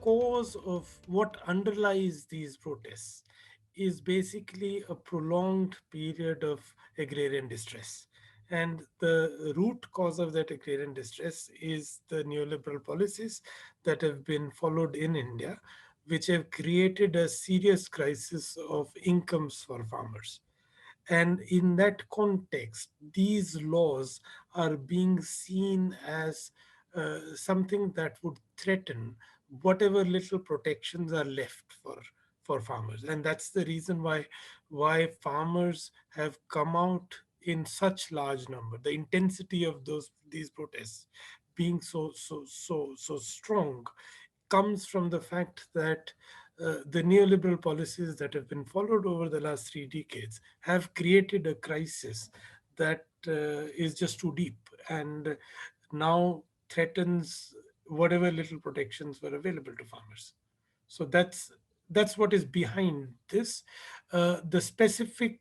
cause of what underlies these protests is basically a prolonged period of agrarian distress. And the root cause of that agrarian distress is the neoliberal policies that have been followed in India, which have created a serious crisis of incomes for farmers. And in that context, these laws are being seen as something that would threaten whatever little protections are left for farmers. And that's the reason why farmers have come out in such large number. The intensity of these protests being so strong comes from the fact that the neoliberal policies that have been followed over the last 3 decades have created a crisis that is just too deep and now threatens whatever little protections were available to farmers. So that's what is behind this. The specific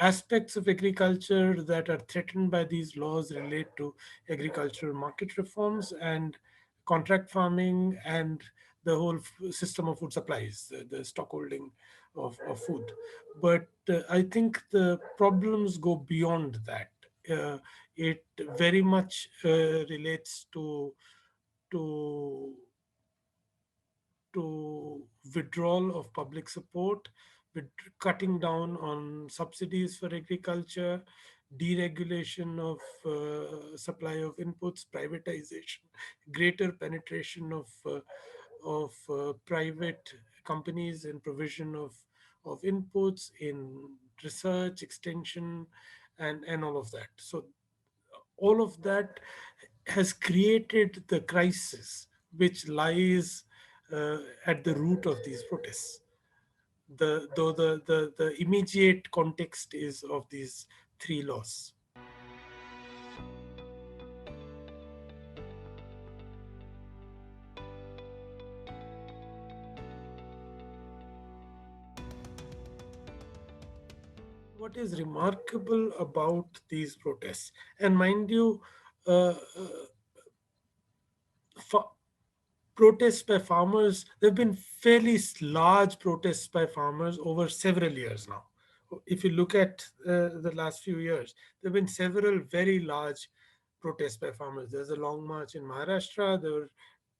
aspects of agriculture that are threatened by these laws relate to agricultural market reforms and contract farming and the whole system of food supplies, the stockholding of food. But I think the problems go beyond that. It very much relates to to withdrawal of public support, with cutting down on subsidies for agriculture, deregulation of supply of inputs, privatization, greater penetration of private companies in provision of inputs in research, extension, and all of that. So all of that has created the crisis which lies at the root of these protests. Though the immediate context is of these three laws. What is remarkable about these protests, and mind you, uh, fa- protests by farmers, there have been fairly large protests by farmers over several years now. If you look at the last few years, there have been several very large protests by farmers. There's a long march in Maharashtra. There were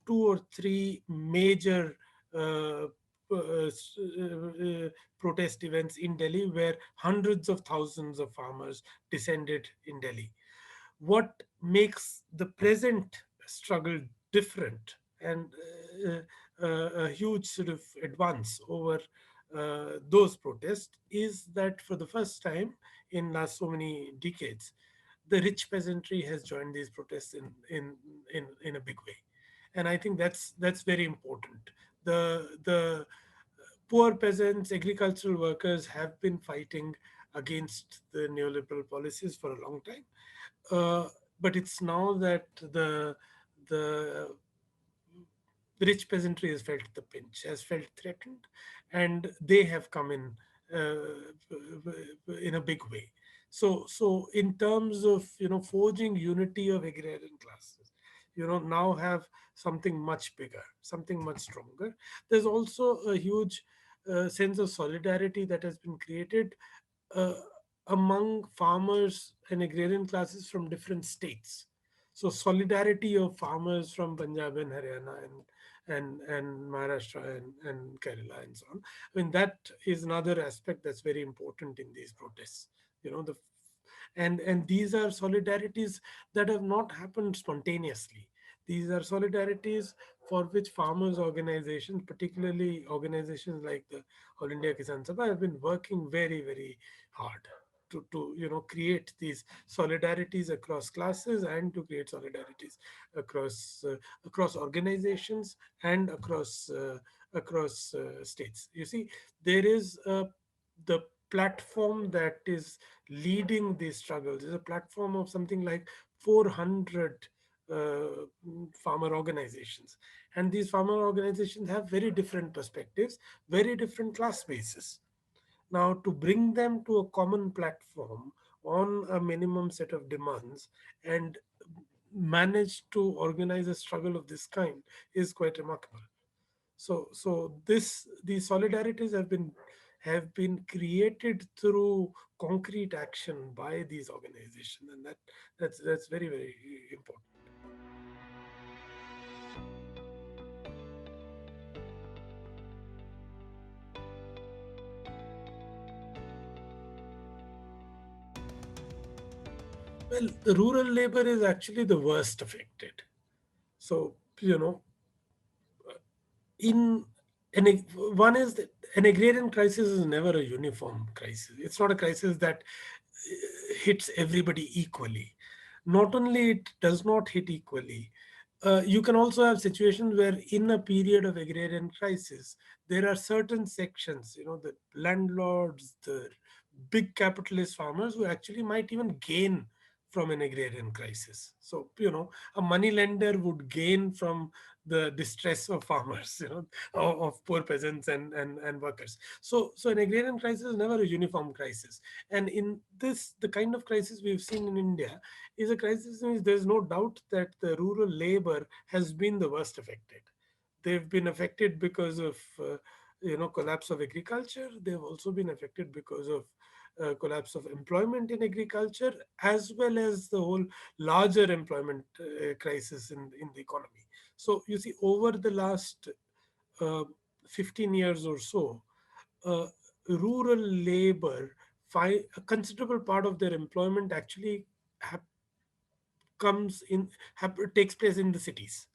two or three major uh, protest events in Delhi where hundreds of thousands of farmers descended in Delhi. What makes the present struggle different and a huge sort of advance over those protests is that for the first time in last so many decades, the rich peasantry has joined these protests in a big way, and I think that's very important. The poor peasants, agricultural workers have been fighting against the neoliberal policies for a long time, uh, but it's now that the rich peasantry has felt the pinch, has felt threatened, and they have come in a big way. So in terms of forging unity of agrarian classes, now have something much bigger, something much stronger. There's also a huge sense of solidarity that has been created uh, among farmers and agrarian classes from different states. So solidarity of farmers from Punjab and Haryana and Maharashtra and Kerala and so on. I mean, that is another aspect that's very important in these protests. You know, the and these are solidarities that have not happened spontaneously. These are solidarities for which farmers organizations, particularly organizations like the All India Kisan Sabha, have been working very hard to create these solidarities across classes and to create solidarities across organizations and across states. You see, there is the platform that is leading these struggles is a platform of something like 400 farmer organizations, and these farmer organizations have very different perspectives, very different class bases. Now, to bring them to a common platform on a minimum set of demands and managed to organize a struggle of this kind is quite remarkable. So these solidarities have been created through concrete action by these organizations, and that's very, very important. Well, the rural labor is actually the worst affected. So, in an one is that an agrarian crisis is never a uniform crisis. It's not a crisis that hits everybody equally. Not only it does not hit equally, you can also have situations where in a period of agrarian crisis there are certain sections, the landlords, the big capitalist farmers, who actually might even gain from an agrarian crisis. So, a money lender would gain from the distress of farmers, of poor peasants and workers. So an agrarian crisis is never a uniform crisis. And in this, the kind of crisis we've seen in India is a crisis in which there's no doubt that the rural labor has been the worst affected. They've been affected because of collapse of agriculture. They've also been affected because of collapse of employment in agriculture, as well as the whole larger employment crisis in the economy. So you see, over the last uh, 15 years or so, uh, rural labor, a considerable part of their employment actually hap- comes in takes place in the cities,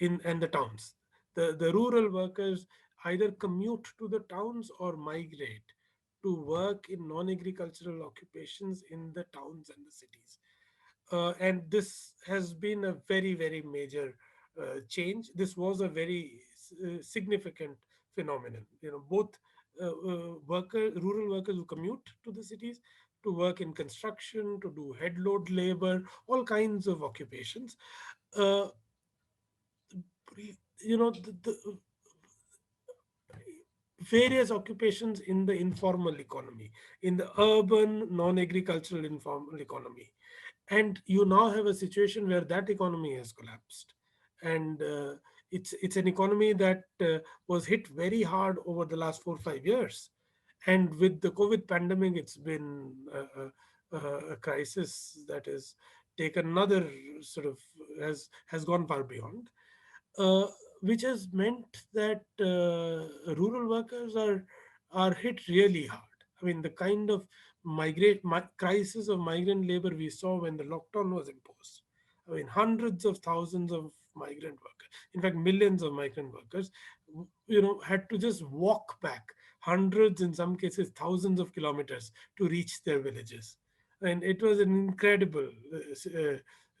in and the towns. The rural workers either commute to the towns or migrate to work in non-agricultural occupations in the towns and the cities. And this has been a very, very major change. This was a very significant phenomenon. Both rural workers who commute to the cities to work in construction, to do head load labor, all kinds of occupations. Uh, the various occupations in the informal economy, in the urban non-agricultural informal economy. And you now have a situation where that economy has collapsed. And it's an economy that was hit very hard over the last 4 or 5 years. And with the COVID pandemic, it's been a crisis that has taken another sort of has gone far beyond, uh, which has meant that rural workers are hit really hard. I mean, the kind of crisis of migrant labor we saw when the lockdown was imposed. I mean, hundreds of thousands of migrant workers, in fact, millions of migrant workers, had to just walk back hundreds, in some cases, thousands of kilometers to reach their villages. And it was an incredible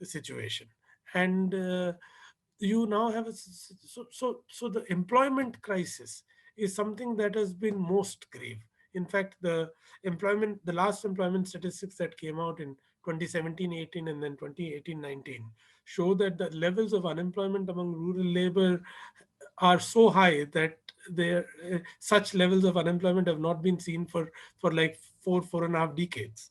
situation. And you now have so the employment crisis is something that has been most grave. In fact, the last employment statistics that came out in 2017-18 and then 2018-19 show that the levels of unemployment among rural labor are so high that such levels of unemployment have not been seen for like 4.5 decades.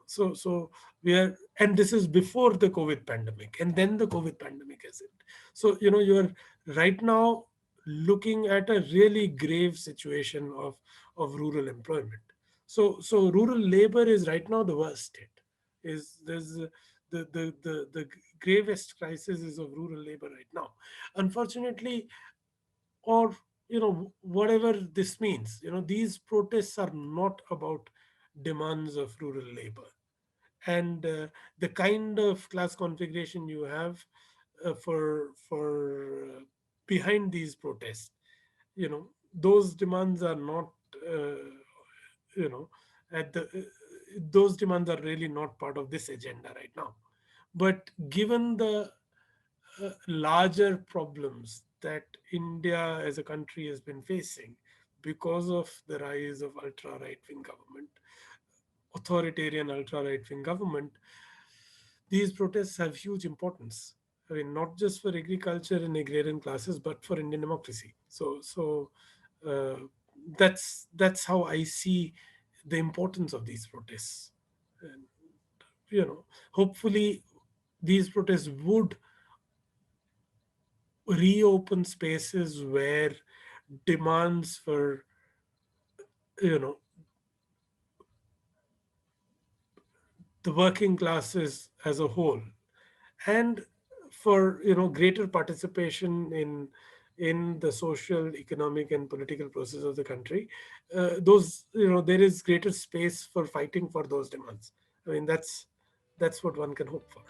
So we are, and this is before the COVID pandemic, and then the COVID pandemic has hit. So you are right now looking at a really grave situation of rural employment. So rural labor is right now the worst hit. Is there's the gravest crisis is of rural labor right now, unfortunately. Or whatever this means, these protests are not about demands of rural labor. And the kind of class configuration you have for behind these protests, those demands are not uh, you know at the those demands are really not part of this agenda right now. But given the larger problems that India as a country has been facing because of the rise of ultra right wing government, authoritarian ultra right wing government, these protests have huge importance. I mean, not just for agriculture and agrarian classes, but for Indian democracy. So uh, that's how I see the importance of these protests. And, hopefully, these protests would reopen spaces where demands for, you know, the working classes as a whole, and for, greater participation in the social, economic, and political process of the country, those there is greater space for fighting for those demands. I mean, that's what one can hope for.